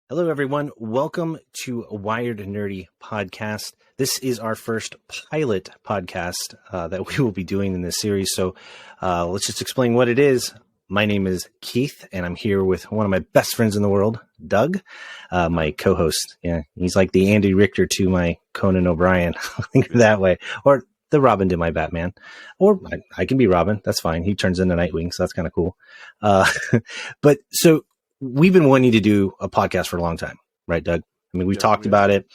Hello, everyone. Welcome to Wired Nerdy Podcast. This is our first pilot podcast that we will be doing in this series. So let's just explain what it is. My name is Keith, and I'm here with one of my best friends in the world, Doug, my co-host. Yeah, he's like the Andy Richter to my Conan O'Brien. Think of it that way. Or the Robin to my Batman. Or I can be Robin. That's fine. He turns into Nightwing, so that's kind of cool. But so we've been wanting to do a podcast for a long time, right, Doug? I mean, we've talked about it.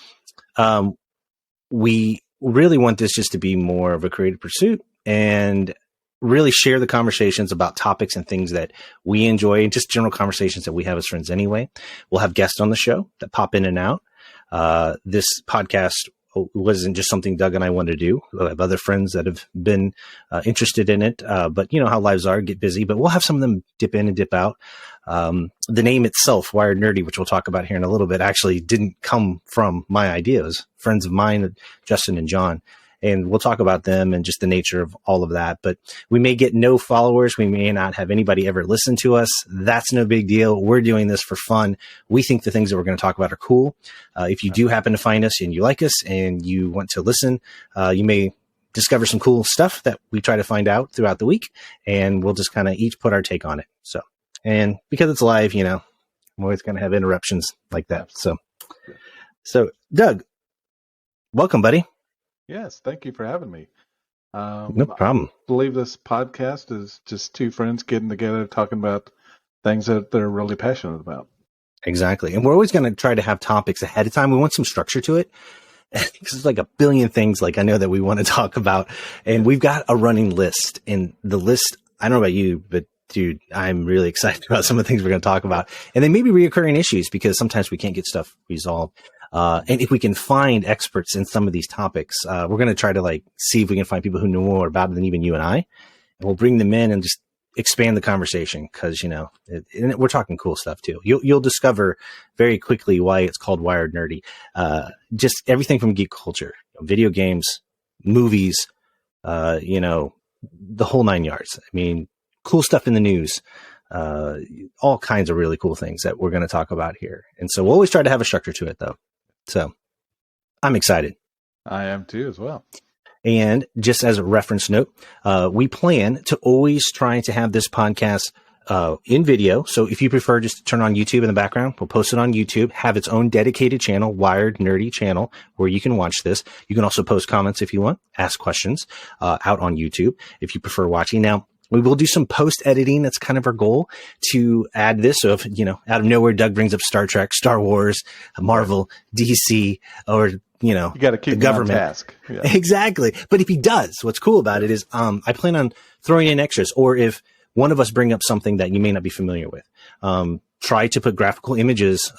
We really want this just to be more of a creative pursuit and really share the conversations about topics and things that we enjoy and just general conversations that we have as friends anyway. We'll have guests on the show that pop in and out. This podcast wasn't just something Doug and I wanted to do. I have other friends that have been interested in it, but you know how lives are, get busy, but we'll have some of them dip in and dip out. The name itself, Wired Nerdy, which we'll talk about here in a little bit, actually didn't come from my ideas. Friends of mine, Justin and John, and we'll talk about them and just the nature of all of that. But we may get no followers. We may not have anybody ever listen to us. That's no big deal. We're doing this for fun. We think the things that we're going to talk about are cool. If you do happen to find us and you like us and you want to listen, you may discover some cool stuff that we try to find out throughout the week, and we'll just kind of each put our take on it. And because it's live, you know, I'm always going to have interruptions like that. So Doug, welcome, buddy. Yes, thank you for having me. No problem. I believe this podcast is just two friends getting together, talking about things that they're really passionate about. Exactly. And we're always going to try to have topics ahead of time. We want some structure to it because there's like a billion things like I know that we want to talk about. And we've got a running list. And the list, I don't know about you, but dude, I'm really excited about some of the things we're going to talk about. And they may be reoccurring issues because sometimes we can't get stuff resolved. And if we can find experts in some of these topics, we're going to try to like see if we can find people who know more about it than even you and I. And we'll bring them in and just expand the conversation because, you know, we're talking cool stuff too. You'll discover very quickly why it's called Wired Nerdy. Just everything from geek culture, video games, movies, you know, the whole nine yards. I mean, cool stuff in the news, all kinds of really cool things that we're going to talk about here. And so we'll always try to have a structure to it though. So I'm excited. I am too as well. And just as a reference note, we plan to always try to have this podcast in video. So if you prefer just to turn on YouTube in the background, we'll post it on YouTube, have its own dedicated channel, Wired Nerdy channel, where you can watch this. You can also post comments if you want, ask questions out on YouTube if you prefer watching. Now, we will do some post editing. That's kind of our goal to add this. So if, you know, out of nowhere, Doug brings up Star Trek, Star Wars, Marvel, DC, or, you know, you got to keep the government. On task. Yeah. Exactly. But if he does, what's cool about it is, I plan on throwing in extras, or if one of us bring up something that you may not be familiar with, try to put graphical images,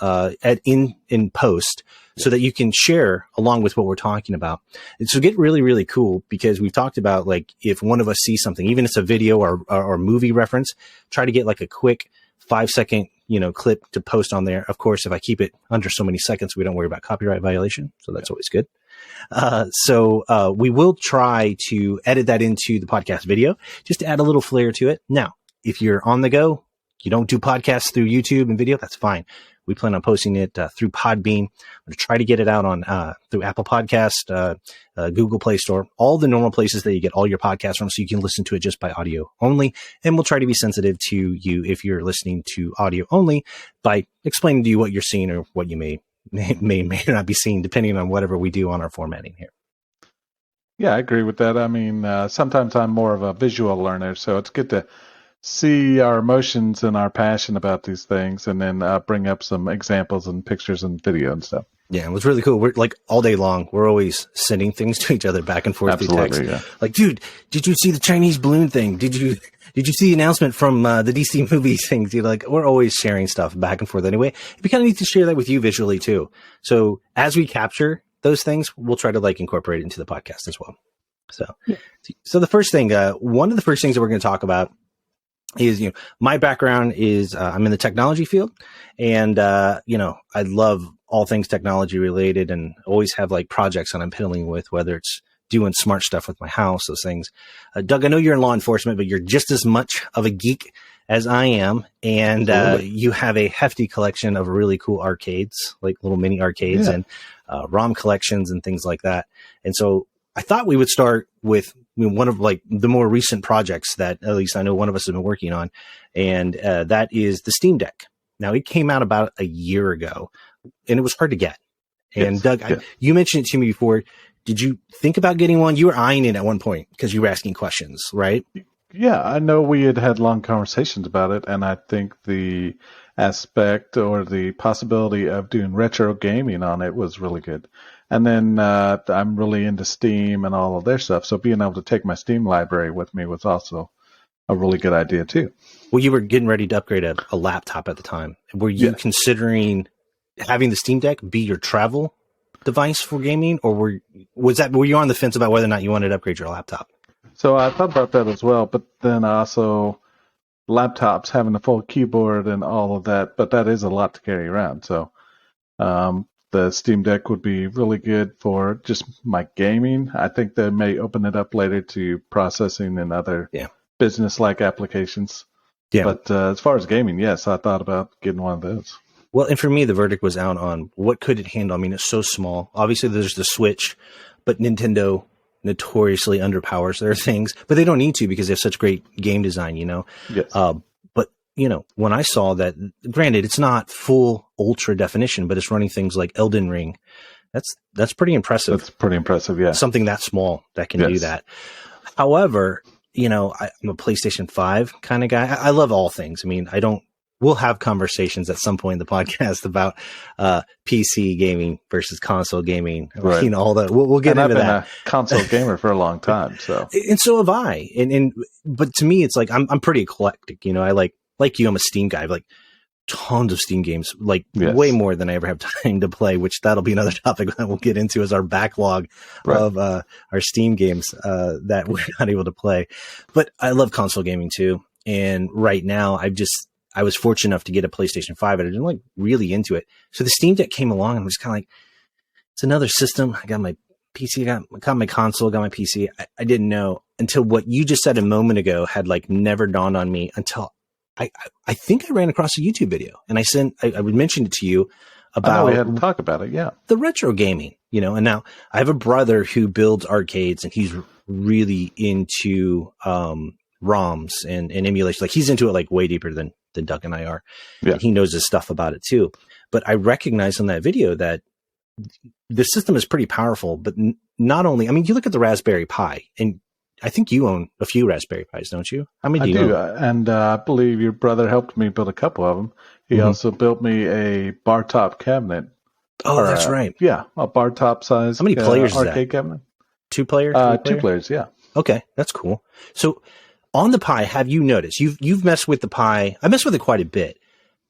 in post so that you can share along with what we're talking about. And so get really, really cool because we've talked about like, if one of us sees something, even if it's a video or movie reference, try to get like a quick 5-second, you know, clip to post on there. Of course, if I keep it under so many seconds, we don't worry about copyright violation. So that's always good. So we will try to edit that into the podcast video just to add a little flair to it. Now, if you're on the go, you don't do podcasts through YouTube and video, that's fine. We plan on posting it through Podbean. I'm going to try to get it out on through Apple Podcast, Google Play Store, all the normal places that you get all your podcasts from, so you can listen to it just by audio only. And we'll try to be sensitive to you if you're listening to audio only by explaining to you what you're seeing or what you may not be seeing, depending on whatever we do on our formatting here. Yeah, I agree with that. I mean, sometimes I'm more of a visual learner, so it's good to see our emotions and our passion about these things, and then bring up some examples and pictures and video and stuff. Yeah, it was really cool. We're like all day long, we're always sending things to each other back and forth through text. Yeah. Like, dude, did you see the Chinese balloon thing? Did you see the announcement from the DC movie things? You're like, we're always sharing stuff back and forth anyway. We kind of need to share that with you visually too. So as we capture those things, we'll try to like incorporate it into the podcast as well. So the first thing, one of the first things that we're going to talk about is, you know, my background is I'm in the technology field, and you know, I love all things technology related, and always have like projects that I'm piddling with, whether it's doing smart stuff with my house, those things. Doug, I know you're in law enforcement, but you're just as much of a geek as I am, and Absolutely. you have a hefty collection of really cool arcades, like little mini arcades Yeah. and ROM collections and things like that. And so I thought we would start with one of like the more recent projects that at least I know one of us has been working on, and that is the Steam Deck. Now, it came out about a year ago, and it was hard to get. And Yes. Doug, you mentioned it to me before. Did you think about getting one? You were eyeing it at one point because you were asking questions, right? Yeah, I know we had long conversations about it, and I think the aspect or the possibility of doing retro gaming on it was really good. And then I'm really into Steam and all of their stuff, so being able to take my Steam library with me was also a really good idea too. Well, you were getting ready to upgrade a laptop at the time. Were you considering having the Steam Deck be your travel device for gaming, or were you on the fence about whether or not you wanted to upgrade your laptop? So I thought about that as well, but then also laptops having a full keyboard and all of that, but that is a lot to carry around. So the Steam Deck would be really good for just my gaming. I think they may open it up later to processing and other business-like applications. Yeah. But as far as gaming, yes, I thought about getting one of those. Well, and for me, the verdict was out on what could it handle. I mean, it's so small. Obviously, there's the Switch, but Nintendo notoriously underpowers their things, but they don't need to because they have such great game design, you know? Yes. But, you know, when I saw that, granted, it's not full ultra definition, but it's running things like Elden Ring. That's pretty impressive. That's pretty impressive, yeah. Something that small that can do that. However, you know, I'm a PlayStation 5 kind of guy. I love all things. I mean, we'll have conversations at some point in the podcast about PC gaming versus console gaming. Right. You know, all that. We'll get into that. I've been a console gamer for a long time, so. And so have I. But to me, it's like I'm pretty eclectic. You know, I like you. I'm a Steam guy. I have like tons of Steam games, like way more than I ever have time to play. Which that'll be another topic that we'll get into as our backlog of our Steam games that we're not able to play. But I love console gaming too. And right now, I was fortunate enough to get a PlayStation 5 and I didn't like really into it. So the Steam Deck came along and I was kind of like, it's another system. I got my PC, I got my console, got my PC. I didn't know until what you just said a moment ago had like never dawned on me until I think I ran across a YouTube video and I would mention it to you about we had to talk about it. Yeah. The retro gaming, you know, and now I have a brother who builds arcades and he's really into, ROMs and emulation. Like he's into it like way deeper than Doug and I are. Yeah. And he knows his stuff about it too. But I recognized on that video that the system is pretty powerful, but not only, I mean, you look at the Raspberry Pi and I think you own a few Raspberry Pis, don't you? How many do you own? And I believe your brother helped me build a couple of them. He also built me a bar top cabinet. Oh, that's right. Yeah. A bar top size. How many players arcade is that? cabinet. 2 players? 2 players. Yeah. Okay. That's cool. So, on the Pi, have you noticed? You've messed with the Pi. I messed with it quite a bit,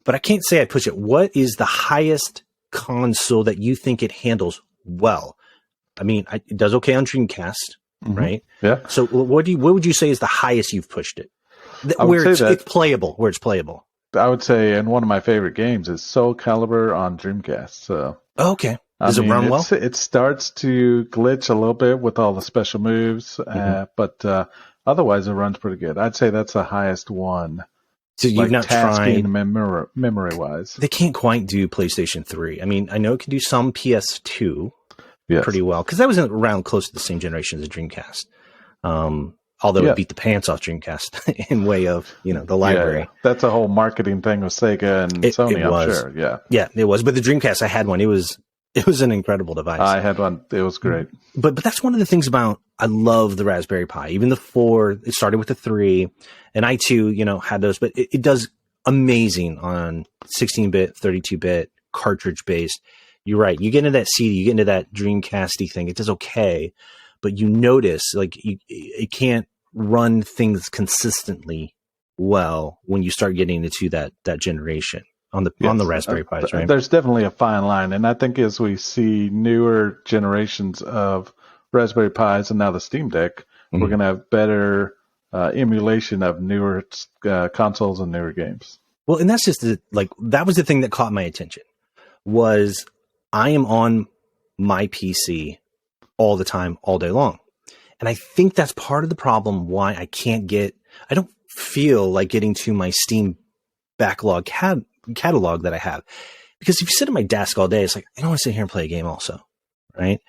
but I can't say I push it. What is the highest console that you think it handles well? I mean, it does okay on Dreamcast, right? Yeah. So what would you say is the highest you've pushed it? Where it's playable. Where it's playable. I would say, and one of my favorite games is Soul Calibur on Dreamcast. So. Okay. Does it run well? It starts to glitch a little bit with all the special moves, but. Otherwise, it runs pretty good. I'd say that's the highest one. So you've not tried memory-wise. They can't quite do PlayStation 3. I mean, I know it can do some PS2 pretty well because that was around close to the same generation as the Dreamcast. Although it beat the pants off Dreamcast in way of the library. Yeah. That's a whole marketing thing with Sega and Sony. I'm sure. Yeah, it was. But the Dreamcast, I had one. It was an incredible device. I had one. It was great. But that's one of the things about, I love the Raspberry Pi. Even the 4, it started with the 3, and I too, had those, but it does amazing on 16-bit, 32-bit, cartridge-based. You're right. You get into that CD, you get into that Dreamcasty thing. It does okay, but you notice like it can't run things consistently well when you start getting into that generation. On the Raspberry Pis, right? There's definitely a fine line. And I think as we see newer generations of Raspberry Pis and now the Steam Deck, we're going to have better emulation of newer consoles and newer games. Well, and that's just that was the thing that caught my attention was I am on my PC all the time, all day long. And I think that's part of the problem why I don't feel like getting to my Steam backlog catalog that I have. Because if you sit at my desk all day, it's like, I don't want to sit here and play a game also, right?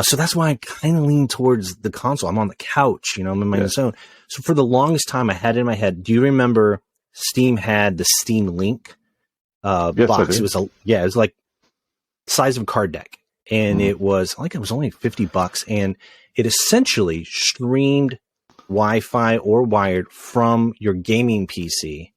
So that's why I kind of lean towards the console. I'm on the couch, I'm in my zone. So for the longest time, I had it in my head. Do you remember Steam had the Steam Link box? It was like size of a card deck. And it was only $50, and it essentially streamed Wi-Fi or wired from your gaming PC,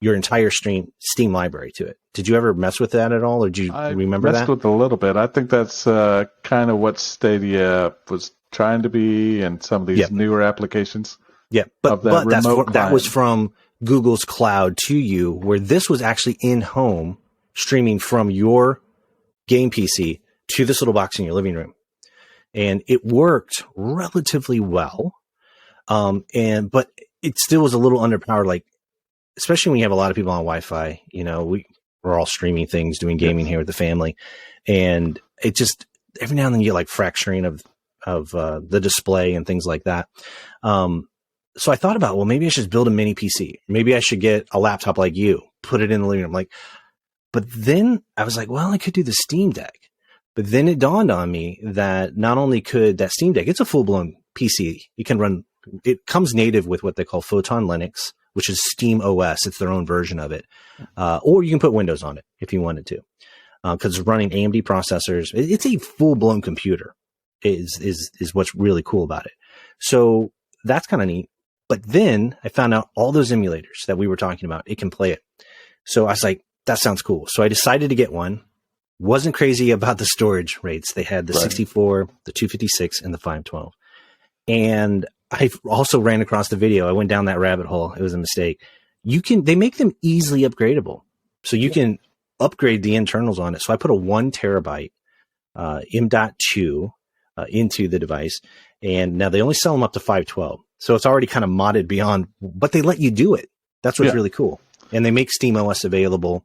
your entire Steam library to it. Did you ever mess with that at all, or do you remember that? I messed with it a little bit. I think that's kind of what Stadia was trying to be, and some of these newer applications. Yeah, but that was from Google's cloud to you, where this was actually in-home streaming from your game PC to this little box in your living room. And it worked relatively well. But it still was a little underpowered, like, especially when you have a lot of people on Wi-Fi, we're all streaming things, doing gaming here with the family. And it just, every now and then you get like fracturing of the display and things like that. So I thought about, well, maybe I should build a mini PC. Maybe I should get a laptop like you, put it in the living room. But then I was like, well, I could do the Steam Deck. But then it dawned on me that not only could that Steam Deck, it's a full-blown PC. It comes native with what they call Photon Linux, which is Steam OS. It's their own version of it. Or you can put Windows on it if you wanted to, because it's running AMD processors. It's a full-blown computer is what's really cool about it. So that's kind of neat. But then I found out all those emulators that we were talking about, it can play it. So I was like, that sounds cool. So I decided to get one. Wasn't crazy about the storage rates. They had the 64, the 256, and the 512. And I also ran across the video. I went down that rabbit hole. It was a mistake. They make them easily upgradable. So you can upgrade the internals on it. So I put a 1 terabyte M.2 into the device. And now they only sell them up to 512. So it's already kind of modded beyond, but they let you do it. That's what's really cool. And they make SteamOS available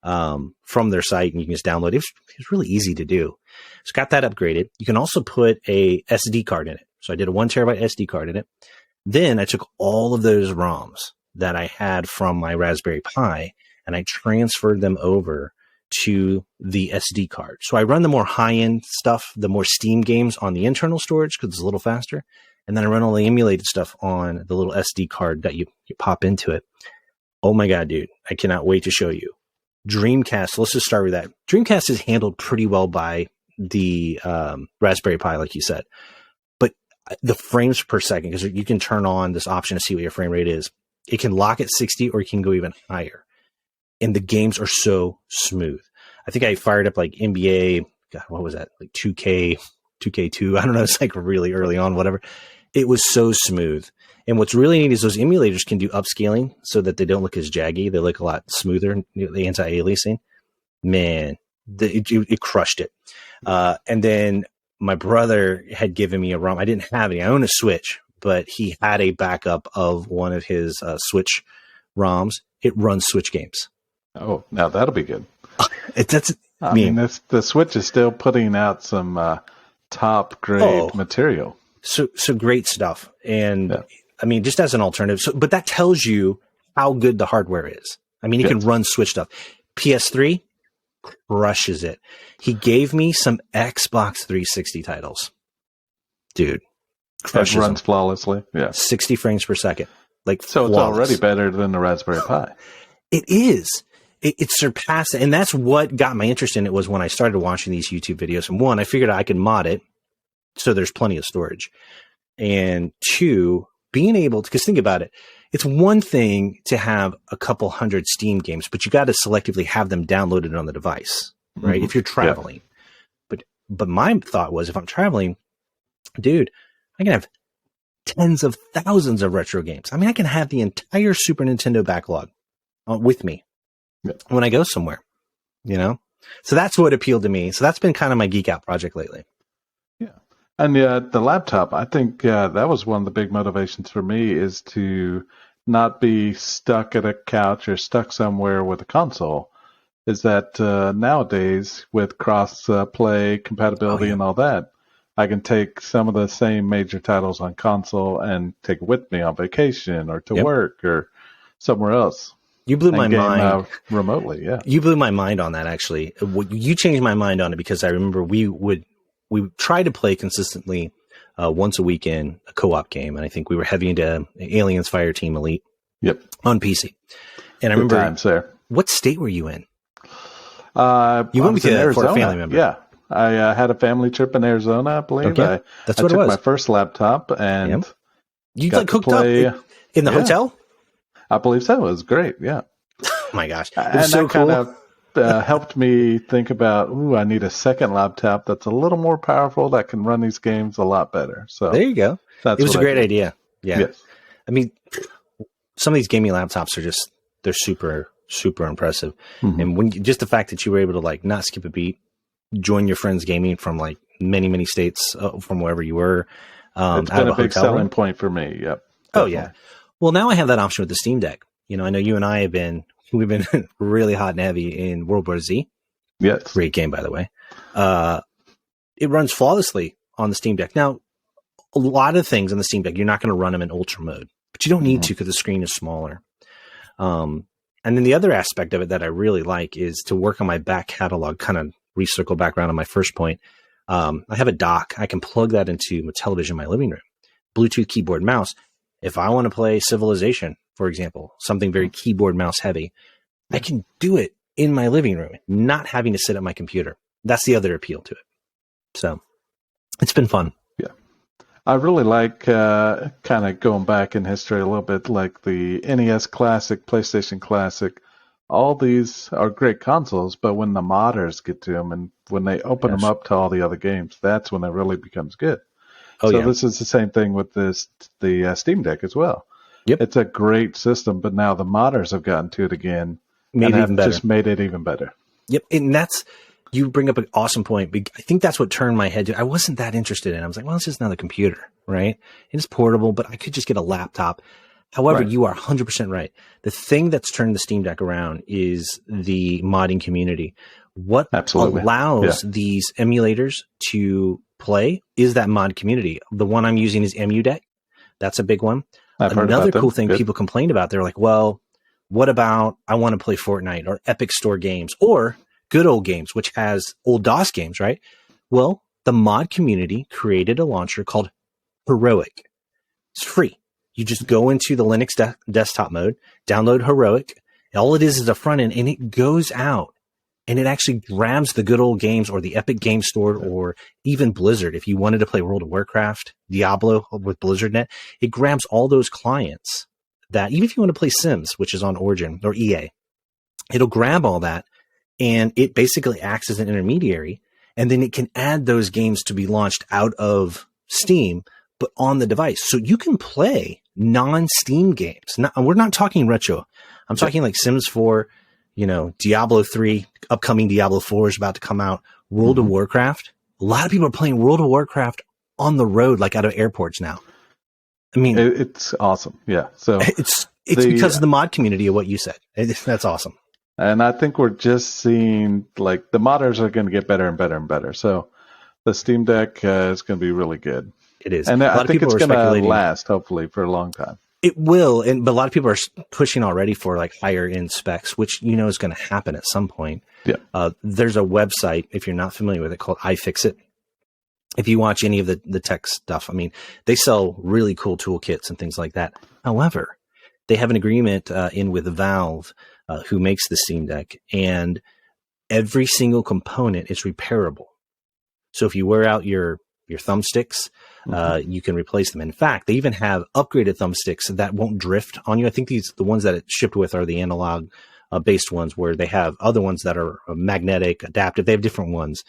from their site, and you can just download it. It's really easy to do. So got that upgraded. You can also put a SD card in it. So I did a 1 terabyte SD card in it. Then I took all of those ROMs that I had from my Raspberry Pi, and I transferred them over to the SD card. So I run the more high-end stuff, the more Steam games on the internal storage because it's a little faster. And then I run all the emulated stuff on the little SD card that you pop into it. Oh my God, dude. I cannot wait to show you. Dreamcast, let's just start with that. Dreamcast is handled pretty well by the Raspberry Pi, like you said. But the frames per second, because you can turn on this option to see what your frame rate is. It can lock at 60 or it can go even higher. And the games are so smooth. I think I fired up like NBA, God, what was that? Like 2K2. I don't know. It's like really early on, whatever. It was so smooth. And what's really neat is those emulators can do upscaling so that they don't look as jaggy. They look a lot smoother, the anti-aliasing. Man, it crushed it. And then my brother had given me a ROM. I didn't have any. I own a Switch, but he had a backup of one of his Switch ROMs. It runs Switch games. Oh, now that'll be good. I mean, the Switch is still putting out some top grade material. So great stuff. And I mean, just as an alternative. But that tells you how good the hardware is. I mean, it can run Switch stuff. PS3 crushes it. He gave me some Xbox 360 titles. Dude, crushes it runs them. flawlessly. Yeah. 60 frames per second. So flawless. It's already better than the Raspberry Pi. It is. It surpassed it. And that's what got my interest in it was when I started watching these YouTube videos. And one, I figured I could mod it so there's plenty of storage. And two, being able to, because think about it, it's one thing to have a couple hundred Steam games, but you got to selectively have them downloaded on the device, right? If you're traveling. But my thought was, if I'm traveling, dude, I can have tens of thousands of retro games. I mean, I can have the entire Super Nintendo backlog with me when I go somewhere, So that's what appealed to me. So that's been kind of my geek out project lately. Yeah. And the laptop, I think that was one of the big motivations for me is to not be stuck at a couch or stuck somewhere with a console. Is that nowadays with cross play compatibility and all that, I can take some of the same major titles on console and take it with me on vacation or to work or somewhere else. You blew my mind remotely. Yeah, you blew my mind on that. Actually, you changed my mind on it, because I remember we tried to play consistently once a weekend a co-op game, and I think we were heavy into Aliens Fireteam Elite. Yep, on PC. And I Good remember, times there. What state were you in? You went with Arizona for a family member. Yeah, I had a family trip in Arizona, I believe. Okay. That's what I it was. took my first laptop and you got hooked up in the hotel. I believe so. It was great. Yeah. Oh my gosh, it and was so that cool. kind of helped me think about, I need a second laptop that's a little more powerful that can run these games a lot better. So there you go. It was a great idea. Yeah. Yes. I mean, some of these gaming laptops are they're super, super impressive. Mm-hmm. And when just the fact that you were able to like not skip a beat, join your friends gaming from like many, many states from wherever you were. It's been a big selling point for me. Yep. Definitely. Oh yeah. Well, now I have that option with the Steam Deck. You know, I know you and I we've been really hot and heavy in World War Z. Yes. Great game, by the way. It runs flawlessly on the Steam Deck. Now, a lot of things on the Steam Deck, you're not going to run them in ultra mode, but you don't need to because the screen is smaller. And then the other aspect of it that I really like is to work on my back catalog, kind of recircle back around on my first point. I have a dock. I can plug that into my television in my living room, Bluetooth keyboard mouse. If I want to play Civilization, for example, something very keyboard mouse heavy, I can do it in my living room, not having to sit at my computer. That's the other appeal to it. So it's been fun. Yeah. I really like kind of going back in history a little bit, like the NES Classic, PlayStation Classic. All these are great consoles, but when the modders get to them and when they open them up to all the other games, that's when it really becomes good. This is the same thing with the Steam Deck as well. Yep. It's a great system, but now the modders have gotten to it again just made it even better. Yep. And you bring up an awesome point. I think that's what turned my head to. I wasn't that interested in it. I was like, well, it's just another computer, right? It's portable, but I could just get a laptop. However, you are 100% right. The thing that's turned the Steam Deck around is the modding community. What allows these emulators to play is that mod community. The one I'm using is EmuDeck. That's a big one. Another cool thing people complained about, they're like, well, what about I want to play Fortnite or Epic Store games or Good Old Games, which has old DOS games, right? Well, the mod community created a launcher called Heroic. It's free. You just go into the Linux desktop mode, download Heroic. All it is a front end, and it goes out and it actually grabs the Good Old Games or the Epic Game Store or even Blizzard. If you wanted to play World of Warcraft, Diablo with BlizzardNet, it grabs all those clients that, even if you want to play Sims, which is on Origin or EA, it'll grab all that and it basically acts as an intermediary. And then it can add those games to be launched out of Steam, but on the device. So you can play non-Steam games. We're not talking retro. I'm talking like Sims 4, Diablo 3, upcoming Diablo 4 is about to come out. World of Warcraft. A lot of people are playing World of Warcraft on the road, like out of airports now. I mean, it's awesome. Yeah. So it's because of the mod community of what you said. That's awesome. And I think we're just seeing like the modders are going to get better and better and better. So the Steam Deck is going to be really good. It is. And I think it's going to last, hopefully, for a long time. It will. But a lot of people are pushing already for like higher end specs, which, is going to happen at some point. Yeah. There's a website, if you're not familiar with it, called iFixit. If you watch any of the tech stuff, I mean, they sell really cool toolkits and things like that. However, they have an agreement in with Valve, who makes the Steam Deck, and every single component is repairable. So if you wear out your thumbsticks, you can replace them. In fact, they even have upgraded thumbsticks that won't drift on you. I think the ones that it shipped with are the analog based ones, where they have other ones that are magnetic, adaptive. They have different ones.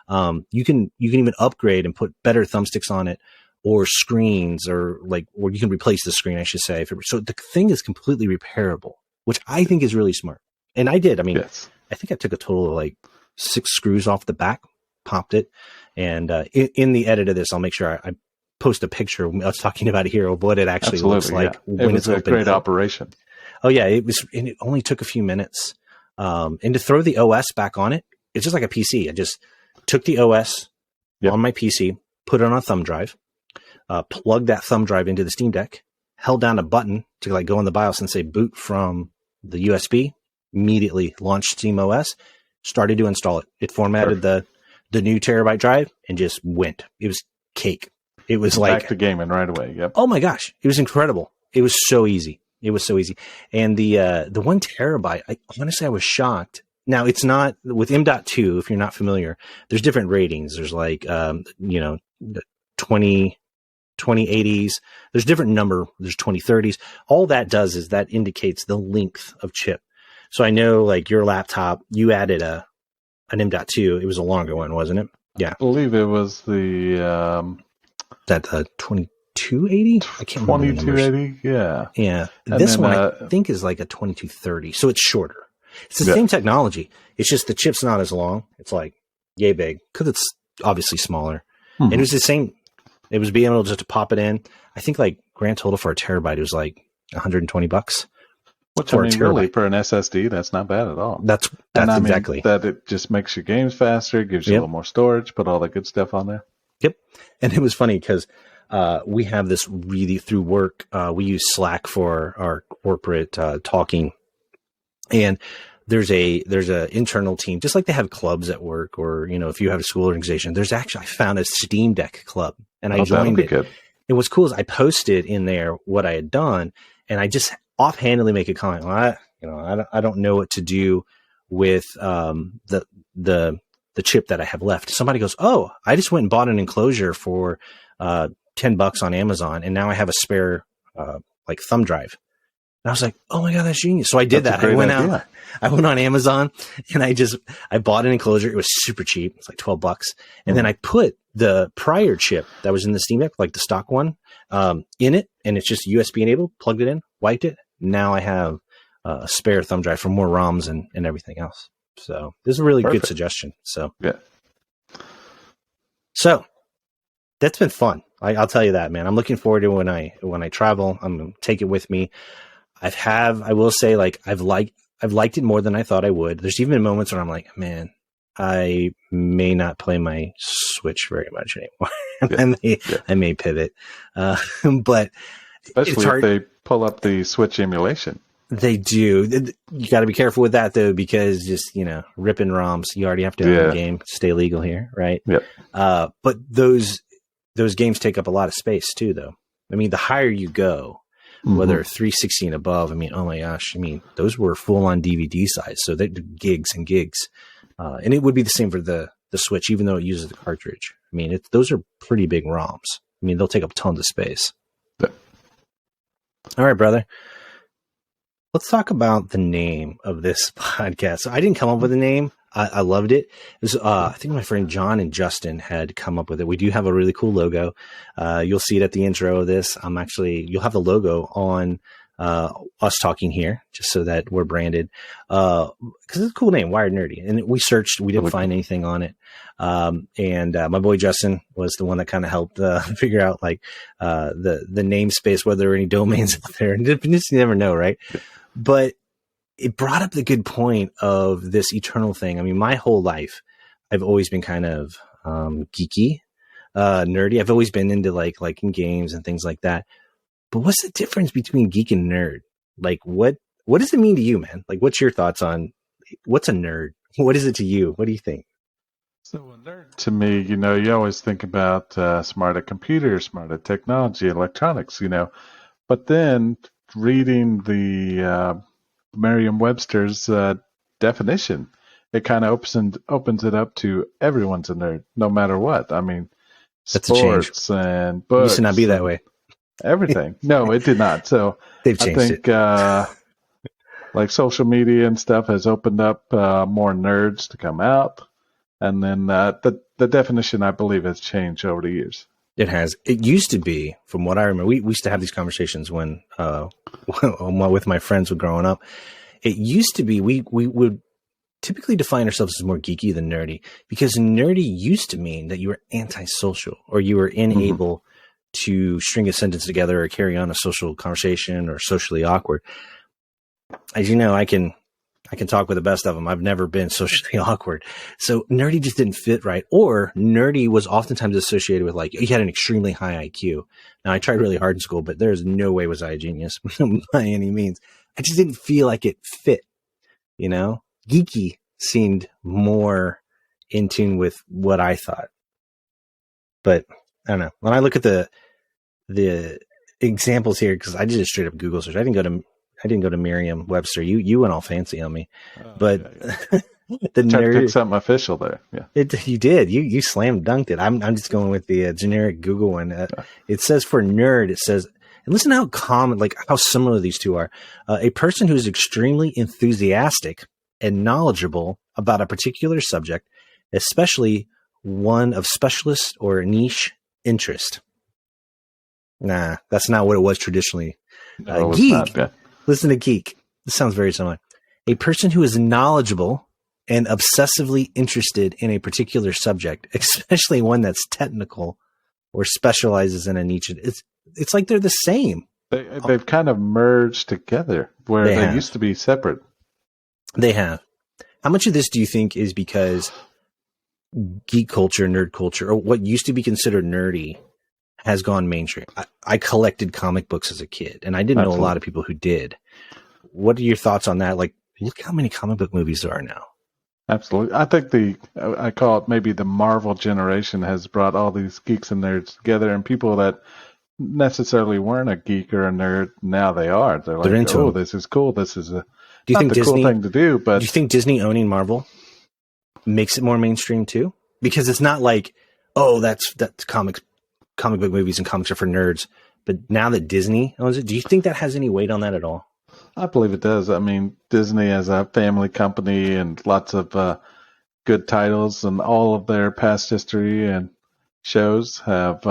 You can even upgrade and put better thumbsticks on it, or screens, or you can replace the screen, I should say. So the thing is completely repairable, which I think is really smart. And I did. I mean, I think I took a total of like 6 screws off the back, popped it. And in the edit of this, I'll make sure I post a picture of us talking about it here, of what it actually looks like when it's open. It was a great operation. Oh yeah, it was, and it only took a few minutes. And to throw the OS back on it, it's just like a PC. I just took the OS on my PC, put it on a thumb drive, plugged that thumb drive into the Steam Deck, held down a button to like go in the BIOS and say boot from the USB, immediately launched SteamOS, started to install it. It formatted the new terabyte drive and just went. It was cake. It was like back to gaming right away. Yep. Oh my gosh, it was incredible. It was so easy. It was so easy. And the 1 terabyte, honestly, I was shocked. Now it's not with M.2. If you're not familiar, there's different ratings. There's like, the 2080s. There's different number. There's 2030s. All that does is that indicates the length of chip. So I know like your laptop, you added an M.2. It was a longer one, wasn't it? Yeah. I believe it was the, that 2280? I can't remember. 2280, yeah. Yeah. And this then, one I think is like a 2230. So it's shorter. It's the same technology. It's just the chip's not as long. It's like yay big because it's obviously smaller. And it was the same. It was being able just to pop it in. I think like grand total for a terabyte, it was like $120. Which, I mean, really, for an SSD, that's not bad at all. That's exactly. That it just makes your games faster, gives you a little more storage, put all the good stuff on there. Yep. And it was funny because we have this really through work. We use Slack for our corporate talking. And there's a internal team, just like they have clubs at work or, if you have a school organization, I found a Steam Deck club and I joined it. Good. And what's cool is I posted in there what I had done and I just offhandedly make a comment. Well, I don't know what to do with the chip that I have left. Somebody goes, "Oh, I just went and bought an enclosure for $10 on Amazon, and now I have a spare like thumb drive." And I was like, "Oh my god, that's genius!" So I did that. I went out, I went on Amazon, and I bought an enclosure. It was super cheap. It's like $12, and then I put the prior chip that was in the Steam Deck, like the stock one, in it, and it's just USB enabled. Plugged it in, wiped it. Now I have a spare thumb drive for more ROMs and everything else. So this is a really good suggestion. So So that's been fun. I'll tell you that, man. I'm looking forward to when I travel. I'm gonna take it with me. I will say, like I've liked it more than I thought I would. There's even been moments where I'm like, man, I may not play my Switch very much anymore. I may pivot, but especially if they pull up the Switch emulation. They do. You got to be careful with that though, because just ripping ROMs, you already have to own the game, stay legal here, right? Yep. But those games take up a lot of space too, though. I mean, the higher you go, whether 360 and above, I mean, oh my gosh, I mean, those were full on DVD size, so they did gigs and gigs, and it would be the same for the Switch, even though it uses the cartridge. I mean, those are pretty big ROMs. I mean, they'll take up tons of space. Yep. All right, brother. Let's talk about the name of this podcast. So I didn't come up with a name. I loved it. It was, I think my friend John and Justin had come up with it. We do have a really cool logo. You'll see it at the intro of this. You'll have the logo on us talking here, just so that we're branded. Because it's a cool name, Wired Nerdy. And we searched, we didn't find anything on it. And my boy Justin was the one that kind of helped figure out like the namespace, whether there are any domains out there. And you never know, right? But it brought up the good point of this eternal thing. I mean, my whole life, I've always been kind of geeky, nerdy. I've always been into liking games and things like that. But what's the difference between geek and nerd? Like, what does it mean to you, man? Like, what's your thoughts on what's a nerd? What is it to you? What do you think? So a nerd to me, you always think about smart at computers, smart at technology, electronics, but then reading the Merriam-Webster's definition, it kind of opens it up to everyone's a nerd, no matter what. I mean, that's sports and books. It used to not be that way. Everything. No, it did not. So they've changed it. Like social media and stuff has opened up more nerds to come out. And then the definition, I believe, has changed over the years. It has. It used to be, from what I remember, we used to have these conversations when with my friends growing up. It used to be we would typically define ourselves as more geeky than nerdy, because nerdy used to mean that you were antisocial or you were unable to string a sentence together or carry on a social conversation or socially awkward. As you know, I can I can talk with the best of them. I've never been socially awkward. So nerdy just didn't fit right. Or nerdy was oftentimes associated with like, you had an extremely high IQ. Now I tried really hard in school, but there's no way was I a genius by any means. I just didn't feel like it fit, you know? Geeky seemed more in tune with what I thought. But I don't know. When I look at the examples here, because I did a straight up Google search. I didn't go to Merriam-Webster. You went all fancy on me, but yeah. the Tried to nerd, pick something official there. Yeah, you did. You slam dunked it. I'm just going with the generic Google one. It says for nerd, it says, and listen to how common, like how similar these two are. A person who is extremely enthusiastic and knowledgeable about a particular subject, especially one of specialist or niche interest. Nah, that's not what it was traditionally. no, Geek. not, yeah. Listen to geek. This sounds very similar. A person who is knowledgeable and obsessively interested in a particular subject, especially one that's technical or specializes in a niche. It's like they're the same. They've kind of merged together where they used to be separate. They have. How much of this do you think is because geek culture, nerd culture, or what used to be considered nerdy has gone mainstream? I collected comic books as a kid, and I didn't know a lot of people who did. What are your thoughts on that? Like, look how many comic book movies there are now. Absolutely. I think I call it maybe the Marvel generation has brought all these geeks and nerds together, and people that necessarily weren't a geek or a nerd, now they are. They're like, into oh, this is cool. This is do you think the Disney, cool thing to do. But do you think Disney owning Marvel makes it more mainstream too? Because it's not like, oh, that's comic book movies and comics are for nerds. But now that Disney owns it, do you think that has any weight on that at all? I believe it does. I mean, Disney as a family company and lots of good titles, and all of their past history and shows have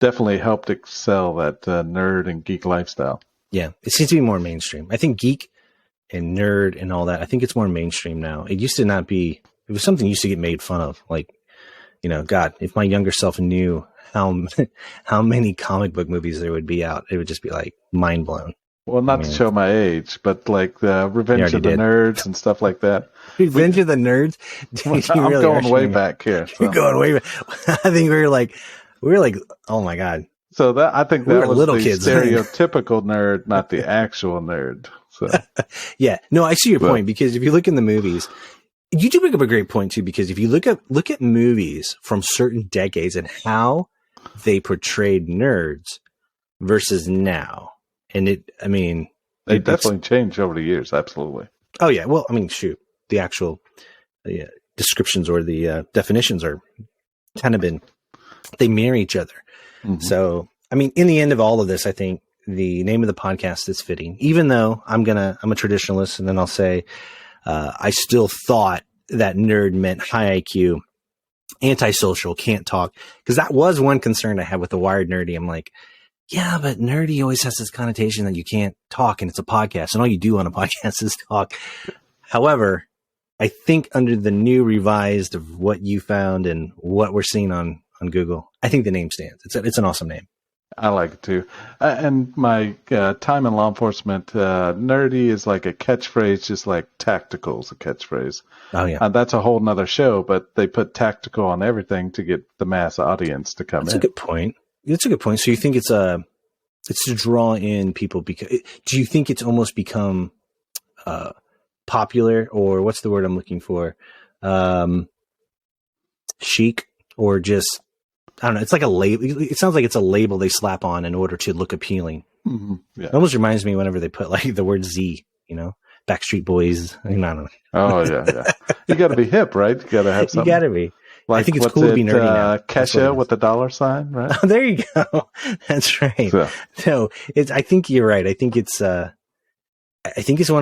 definitely helped excel that nerd and geek lifestyle. Yeah, it seems to be more mainstream. I think geek and nerd and all that, I think it's more mainstream now. It used to not be, it was something used to get made fun of. Like, God, if my younger self knew how many comic book movies there would be out, it would just be like mind blown. Well, not to show my age, but like the Revenge of the Nerds and stuff like that. Revenge of the Nerds? I'm going way back here. So. You're going way back. I think we were like, oh my God. So I think that was little the kids. stereotypical nerd, not the actual nerd. So yeah, no, I see your point, because if you look in the movies, you do bring up a great point too, because if you look at movies from certain decades and how they portrayed nerds versus now, and they definitely changed over the years. Absolutely. Oh yeah. Well, shoot, the actual descriptions or the definitions are kind of they marry each other. Mm-hmm. So, in the end of all of this, I think the name of the podcast is fitting, even though I'm a traditionalist, and then I'll say, I still thought that nerd meant high IQ, antisocial, can't talk. Cause that was one concern I had with the Wired Nerdy. I'm like, yeah, but nerdy always has this connotation that you can't talk and it's a podcast, and all you do on a podcast is talk. However, I think under the new revised of what you found and what we're seeing on Google, I think the name stands. It's an awesome name. I like it too. And my time in law enforcement, nerdy is like a catchphrase, just like tactical is a catchphrase. Oh yeah. That's a whole nother show, but they put tactical on everything to get the mass audience to come in. That's a good point. That's a good point. So you think it's to draw in people, because do you think it's almost become popular, or what's the word I'm looking for? Chic, or just, I don't know. It's like a label. It sounds like it's a label they slap on in order to look appealing. Mm-hmm. Yeah. It almost reminds me whenever they put like the word Z, Backstreet Boys. I don't know. Oh yeah. You got to be hip, right? You got to have something. You got to be. Like, I think it's cool to be nerdy now. Kesha with the $sign, right? Oh, there you go. That's right. So I think you're right. I think it's one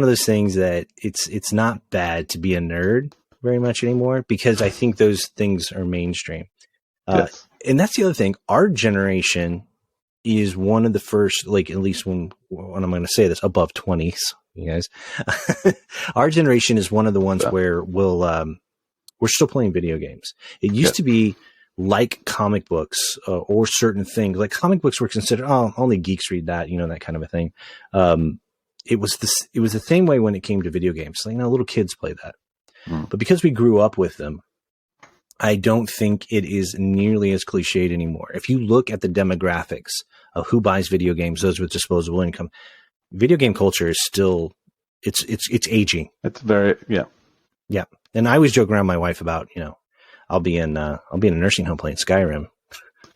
of those things that it's not bad to be a nerd very much anymore, because I think those things are mainstream. Yes. And that's the other thing. Our generation is one of the first, like, at least when I'm going to say this, above 20s, you guys, our generation is one of the ones where we're still playing video games. It used to be like comic books or certain things. Like comic books were considered, only geeks read that, that kind of a thing. it was the same way when it came to video games. Like, little kids play that. Mm. But because we grew up with them, I don't think it is nearly as cliched anymore. If you look at the demographics of who buys video games, those with disposable income, video game culture is still, it's aging. It's very, yeah. Yeah. And I always joke around my wife about, I'll be in a nursing home playing Skyrim.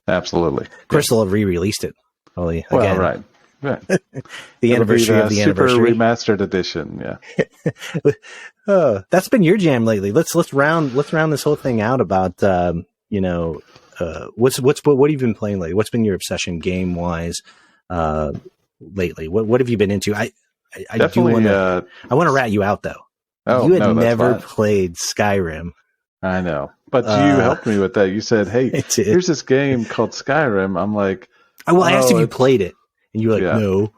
Absolutely. Of course, they'll have re-released it. Probably, well, again. right. The anniversary of the super anniversary. remastered edition. Yeah. That's been your jam lately. Let's round this whole thing out about what have you been playing lately? What's been your obsession game wise lately? What have you been into? I Definitely. I want to rat you out though. Oh, you had never fine. played Skyrim. I know, but you helped me with that. You said, "Hey, here's this game called Skyrim." I'm like, I asked if you played it, and you were like, "No."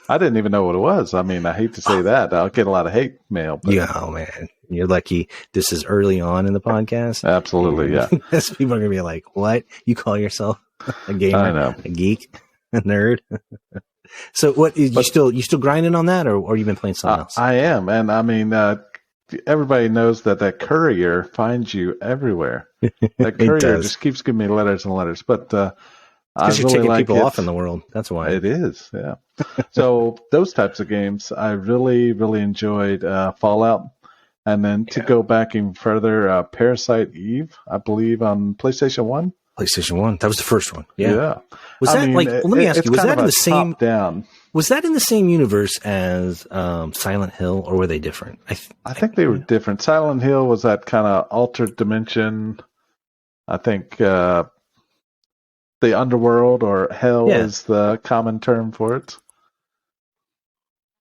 I didn't even know what it was. I mean, I hate to say that. I'll get a lot of hate mail. But yeah, oh man, you're lucky. This is early on in the podcast. Absolutely, yeah. People are gonna be like, "What? You call yourself a gamer? I know. A geek, a nerd?" So, you still grinding on that, or you been playing something else? I am, and I mean, everybody knows that courier finds you everywhere. That courier just keeps giving me letters and letters, but. Because you're taking people off in the world. That's why. It is, yeah. So those types of games, I really, really enjoyed Fallout. And then to go back even further, Parasite Eve, I believe on PlayStation 1. PlayStation 1. That was the first one. Yeah. Was that let me ask you, was that in the same down? Was that in the same universe as Silent Hill, or were they different? I think they were different. Silent Hill was that kind of altered dimension. I think the underworld or hell is the common term for it.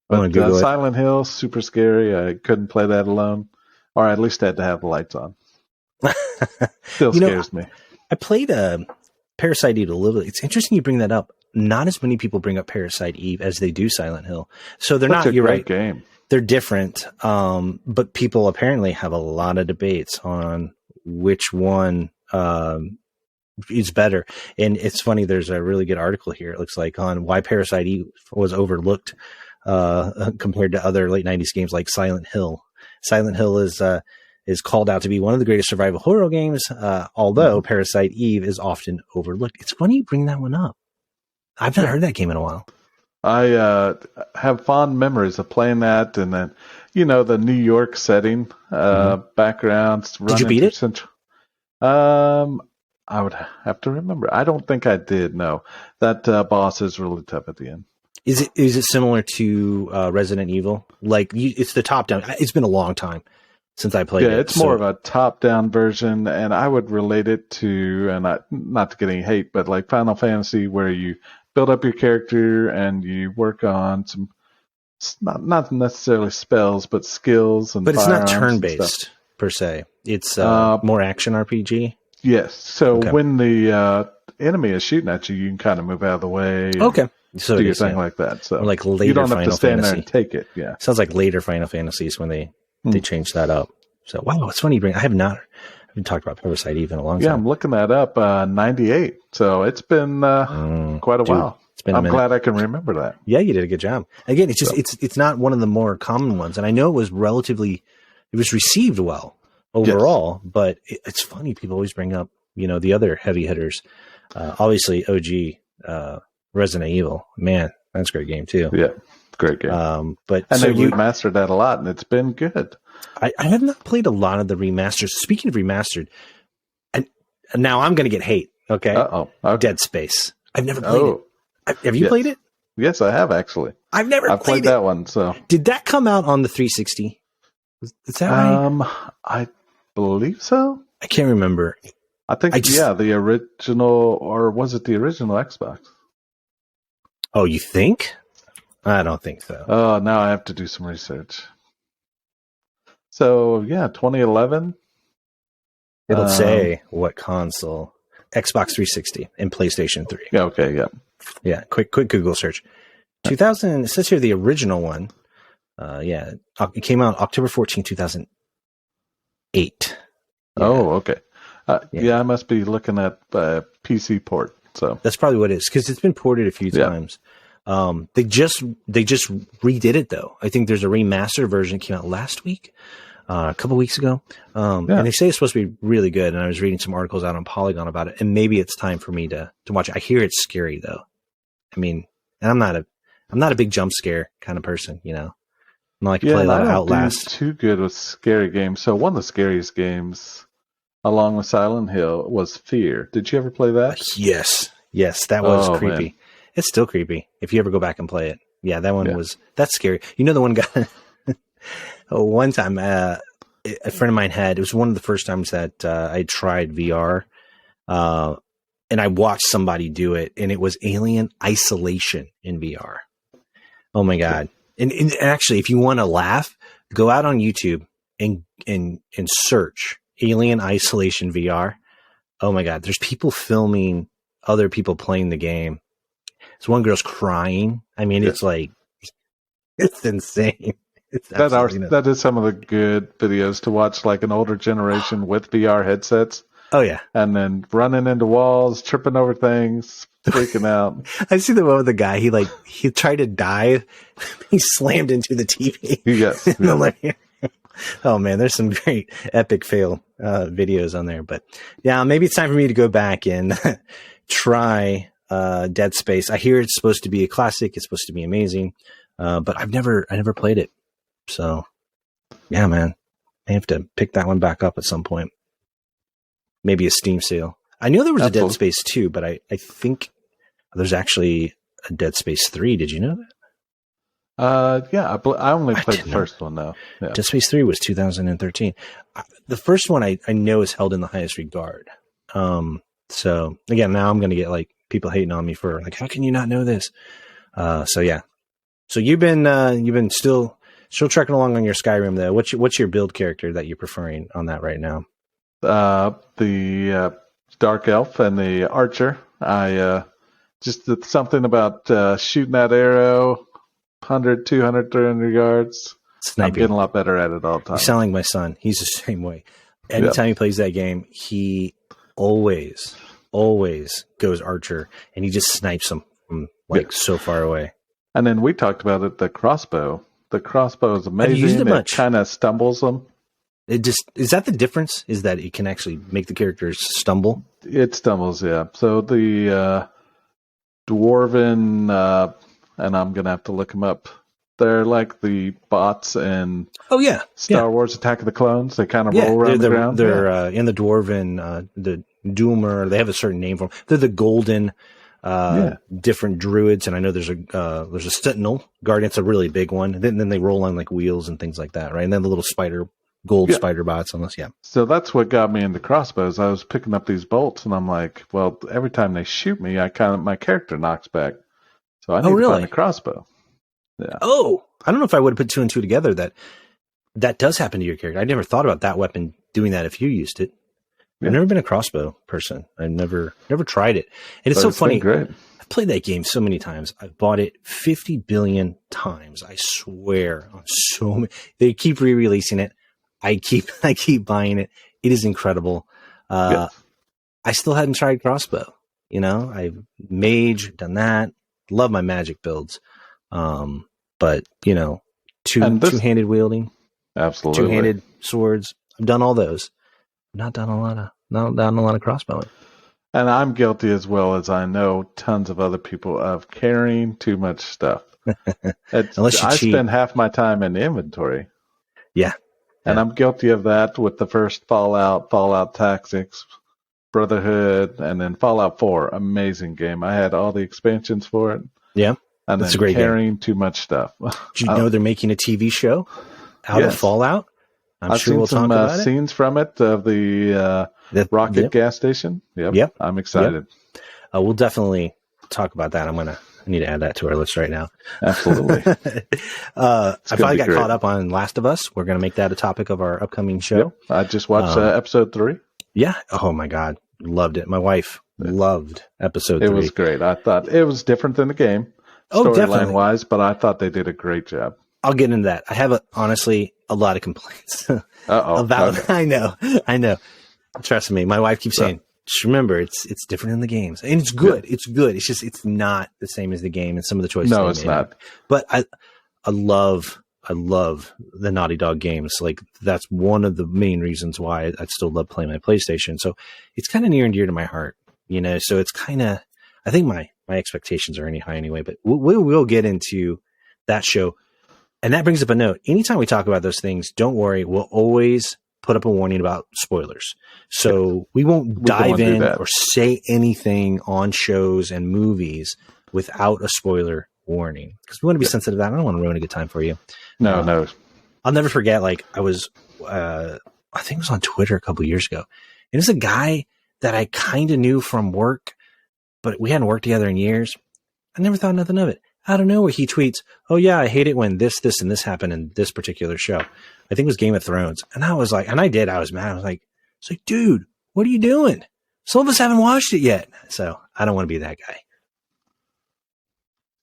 But Silent Hill, super scary. I couldn't play that alone, or at least I had to have the lights on. Still scares me. I played Parasite Eve a little. It's interesting you bring that up. Not as many people bring up Parasite Eve as they do Silent Hill. So they're not. You're right. Game. They're different, but people apparently have a lot of debates on which one is better. And it's funny, there's a really good article here, it looks like, on why Parasite Eve was overlooked compared to other late 90s games like Silent Hill. Silent Hill is called out to be one of the greatest survival horror games, although Parasite Eve is often overlooked. It's funny you bring that one up. I've not heard that game in a while. I have fond memories of playing that, and then, the New York setting, backgrounds. Did you beat it? I would have to remember. I don't think I did. No, that boss is really tough at the end. Is it similar to Resident Evil? It's the top down. It's been a long time since I played it. Yeah, it's more of a top down version, and I would relate it to, and not to get any hate, but like Final Fantasy, where you build up your character and you work on some not necessarily spells, but skills and. But it's not turn based per se. It's more action RPG. Yes. So when the enemy is shooting at you, you can kind of move out of the way. Okay. So do your thing like that. So like later you don't have Final to stand Fantasy. there and take it. Yeah. Sounds like later Final Fantasies when they changed that up. So wow, it's funny you bring. I haven't talked about Parasite Eve in a long time. Yeah, I'm looking that up. 98. So it's been quite a while. It's been. I'm glad I can remember that. Yeah, you did a good job. Again, it's just it's not one of the more common ones, and I know it was received well overall, but it's funny people always bring up the other heavy hitters. Obviously, OG Resident Evil, man, that's a great game too. Yeah, great game. But and they remastered that a lot, and it's been good. I have not played a lot of the remasters. Speaking of remastered, and now I'm going to get hate. Okay, okay. Dead Space. I've never played it. Have you played it? Yes, I have actually. I've never played that one. So did that come out on the 360? Is that right? I believe so. I can't remember. I think the original, or was it the original Xbox? Oh, you think? I don't think so. Oh, now I have to do some research. So 2011. It'll say what console: Xbox 360 and PlayStation 3. Yeah. Okay. Yeah. Yeah. Quick Google search. 2000. It says here the original one. It came out October 14, 2008. Yeah. Oh, okay. I must be looking at PC port. So that's probably what it is, because it's been ported a few times. They just redid it though. I think there's a remastered version that came out last week, a couple weeks ago. And they say it's supposed to be really good. And I was reading some articles out on Polygon about it, and maybe it's time for me to watch it. I hear it's scary though. I mean, and I'm not a big jump scare kind of person, you know. I like to play a lot of Outlast. Too good with scary games. So one of the scariest games, along with Silent Hill, was Fear. Did you ever play that? Yes, that was creepy. Man. It's still creepy if you ever go back and play it. Yeah, that one that's scary. You know, the one guy. One time, a friend of mine it was one of the first times that I tried VR, and I watched somebody do it, and it was Alien Isolation in VR. Oh my God. And actually, if you want to laugh, go out on YouTube and search Alien Isolation VR. Oh my God. There's people filming other people playing the game. So one girl's crying. I mean, it's like, it's insane. That is some of the good videos to watch, like an older generation with VR headsets. Oh yeah. And then running into walls, tripping over things, freaking out. I see the one with the guy. He tried to dive. He slammed into the TV. Yes. Oh man, there's some great epic fail videos on there. But yeah, maybe it's time for me to go back and try Dead Space. I hear it's supposed to be a classic. It's supposed to be amazing. But I never played it. So yeah, man, I have to pick that one back up at some point. Maybe a Steam sale. I know there was a Dead Space 2, but I think there's actually a Dead Space 3. Did you know that? Yeah, I only played the first one though. Yeah. Dead Space 3 was 2013. The first one I know is held in the highest regard. So again, now I'm going to get like people hating on me for like, how can you not know this? So yeah. So you've been still trekking along on your Skyrim though. What's your build character that you're preferring on that right now? The Dark Elf and the Archer. I just something about shooting that arrow 100, 200, 300 yards. Sniping. I'm getting a lot better at it all the time. You sound like my son. He's the same way. Anytime he plays that game, he always goes Archer, and he just snipes them from so far away. And then we talked about it, the crossbow. The crossbow is amazing. It kind of stumbles them. Is that the difference? Is that it can actually make the characters stumble? It stumbles, yeah. So the dwarven, and I'm gonna have to look them up. They're like the bots in Star Wars: Attack of the Clones. They kind of roll around the ground. They're in the dwarven, the Doomer. They have a certain name for them. They're the golden, different druids, and I know there's a Sentinel Guardian. It's a really big one. Then they roll on like wheels and things like that, right? And then the little gold spider bots on this, So that's what got me into crossbows. I was picking up these bolts, and I'm like, well, every time they shoot me, my character knocks back. So I need to find a crossbow. Yeah. Oh, I don't know if I would have put two and two together. That does happen to your character. I never thought about that weapon doing that if you used it. I've never been a crossbow person. I never tried it. And it's so funny. Great. I've played that game so many times. I've bought it 50 billion times. I swear on so many. They keep re-releasing it. I keep buying it. It is incredible. I still hadn't tried crossbow. You know, I've mage, done that. Love my magic builds. But you know, two-handed wielding, absolutely, two-handed swords. I've done all those. Not done a lot of crossbowing. And I'm guilty as well as I know tons of other people of carrying too much stuff. Unless you cheat. Spend half my time in inventory. Yeah. And I'm guilty of that with the first Fallout Tactics, Brotherhood, and then Fallout 4. Amazing game. I had all the expansions for it. Yeah. And that's a great carrying game. Too much stuff. Did you know they're making a TV show out of Fallout? I've seen we'll some scenes from it of the rocket gas station. Yep. I'm excited. We'll definitely talk about that. I need to add that to our list right now. Absolutely. I finally got caught up on Last of Us. We're going to make that a topic of our upcoming show. Yep. I just watched episode 3. Yeah. Oh my God. Loved it. My wife loved episode 3. It was great. I thought it was different than the game. Storyline wise, but I thought they did a great job. I'll get into that. I have honestly a lot of complaints about. Okay. I know. Trust me. My wife keeps saying, just remember, it's different in the games, and it's good. Yeah. It's good. It's just it's not the same as the game, and some of the choices. No, it's not. But I love the Naughty Dog games. Like that's one of the main reasons why I still love playing my PlayStation. So it's kind of near and dear to my heart, you know. So it's kind of, I think my expectations are any high anyway. But we'll get into that show, and that brings up a note. Anytime we talk about those things, don't worry. We'll always put up a warning about spoilers. So we won't dive in or say anything on shows and movies without a spoiler warning, because we want to be sensitive to that. I don't want to ruin a good time for you. No. I'll never forget, like I was, I think it was on Twitter a couple years ago. And it's a guy that I kind of knew from work, but we hadn't worked together in years. I never thought nothing of it. Out of nowhere, he tweets, "Oh yeah, I hate it when this, and this happened in this particular show." I think it was Game of Thrones. And I was like, I was mad. I was like, dude, what are you doing? Some of us haven't watched it yet. So I don't want to be that guy.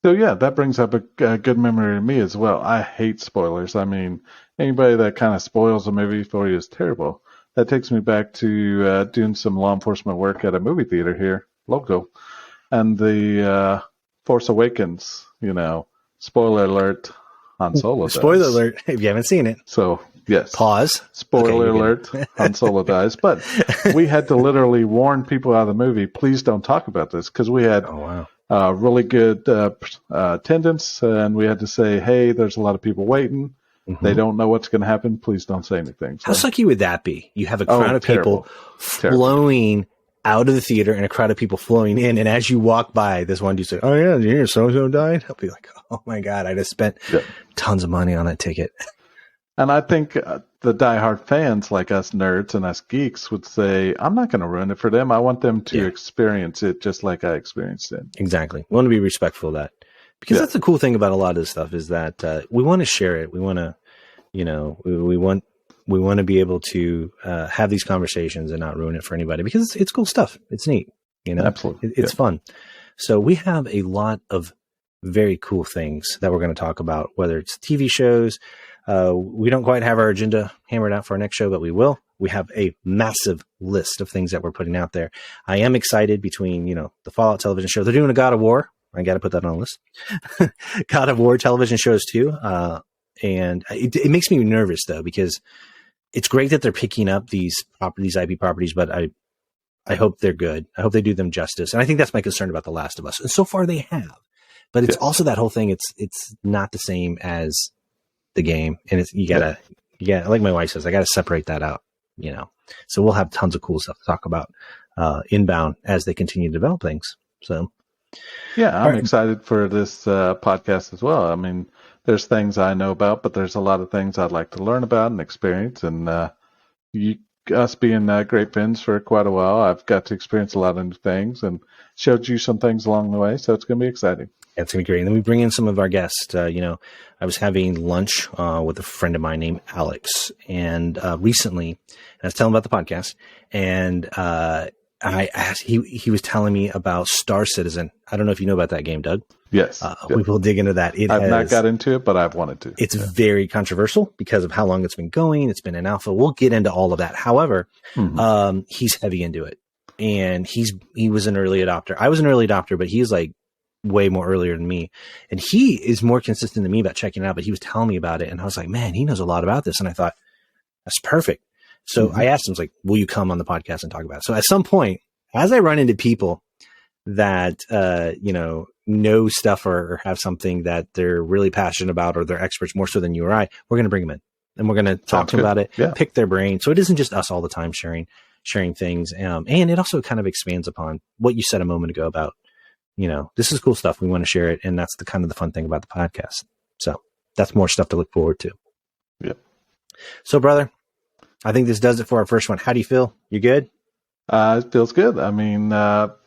So yeah, that brings up a good memory to me as well. I hate spoilers. I mean, anybody that kind of spoils a movie for you is terrible. That takes me back to doing some law enforcement work at a movie theater here, local. And the Force Awakens, you know, spoiler alert, Han Solo dies. Spoiler alert, if you haven't seen it. So, yes. Pause. Spoiler alert, Han Solo dies. But we had to literally warn people out of the movie, please don't talk about this, because we had really good attendance, and we had to say, hey, there's a lot of people waiting. Mm-hmm. They don't know what's going to happen. Please don't say anything. So, how sucky would that be? You have a crowd of people flowing out of the theater and a crowd of people flowing in, and as you walk by, this one dude said, "Oh yeah, you hear so-and-so died?" I'll be like, "Oh my God, I just spent tons of money on that ticket." And I think the diehard fans like us nerds and us geeks would say, I'm not going to ruin it for them. I want them to experience it just like I experienced it. Exactly. We want to be respectful of that, because that's the cool thing about a lot of this stuff is that we want to share it. We want to, you know, we want to be able to have these conversations and not ruin it for anybody, because it's cool stuff. It's neat. You know, absolutely. It's fun. So we have a lot of very cool things that we're going to talk about, whether it's TV shows. We don't quite have our agenda hammered out for our next show, but we will. We have a massive list of things that we're putting out there. I am excited between, you know, the Fallout television show. They're doing a God of War. I got to put that on the list. God of War television shows too. And it makes me nervous though, because it's great that they're picking up these IP properties, but I hope they're good. I hope they do them justice. And I think that's my concern about The Last of Us. And so far they have, but it's also that whole thing. It's not the same as the game. And you gotta, like my wife says, I gotta separate that out, you know? So we'll have tons of cool stuff to talk about, inbound as they continue to develop things. So. Yeah, I'm excited for this podcast as well. I mean, there's things I know about, but there's a lot of things I'd like to learn about and experience. And us being great friends for quite a while, I've got to experience a lot of new things and showed you some things along the way. So it's going to be exciting. Yeah, it's going to be great. And then we bring in some of our guests. You know, I was having lunch with a friend of mine named Alex, and recently, I was telling him about the podcast, and I asked, he was telling me about Star Citizen. I don't know if you know about that game, Doug. Yes. We will dig into that. I've not got into it, but I've wanted to. It's very controversial because of how long it's been going. It's been in alpha. We'll get into all of that. However, he's heavy into it, and he was an early adopter. I was an early adopter, but he's like way more earlier than me. And he is more consistent than me about checking it out, but he was telling me about it. And I was like, man, he knows a lot about this. And I thought, that's perfect. So I asked him, like, will you come on the podcast and talk about it? So at some point, as I run into people that, you know stuff or have something that they're really passionate about, or they're experts more so than you or I, we're going to bring them in and we're going to talk to them about it, pick their brain. So it isn't just us all the time sharing things. And it also kind of expands upon what you said a moment ago about, you know, this is cool stuff. We want to share it. And that's the kind of the fun thing about the podcast. So that's more stuff to look forward to. Yep. So brother, I think this does it for our first one. How do you feel? You good? It feels good. I mean,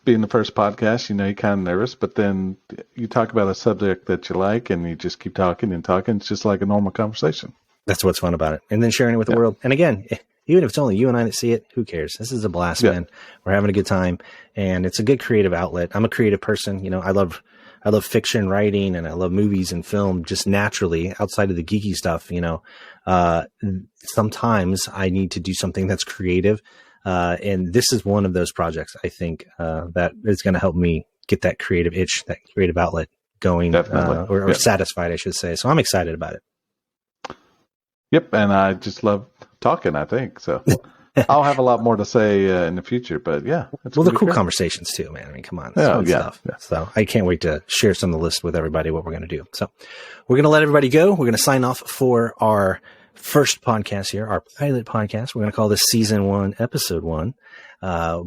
being the first podcast, you know, you're kind of nervous, but then you talk about a subject that you like and you just keep talking and talking. It's just like a normal conversation. That's what's fun about it. And then sharing it with the world. And again, even if it's only you and I that see it, who cares? This is a blast, man. We're having a good time, and it's a good creative outlet. I'm a creative person. You know, I love fiction writing, and I love movies and film just naturally outside of the geeky stuff. You know, sometimes I need to do something that's creative. And this is one of those projects, I think, that is going to help me get that creative itch, that creative outlet going, or satisfied, I should say. So I'm excited about it. Yep. And I just love talking, I think. So I'll have a lot more to say in the future, but yeah. Well, they're cool conversations too, man. I mean, come on. That's fun stuff. Yeah. So I can't wait to share some of the list with everybody, what we're going to do. So we're going to let everybody go. We're going to sign off for our first podcast here, our pilot podcast. We're going to call this season 1, episode 1.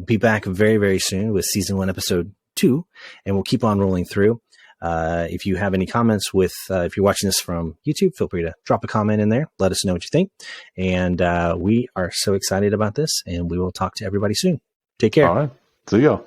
Be back very, very soon with season 1, episode 2, and we'll keep on rolling through. If you have any comments if you're watching this from YouTube, feel free to drop a comment in there. Let us know what you think. And we are so excited about this, and we will talk to everybody soon. Take care. All right. See y'all.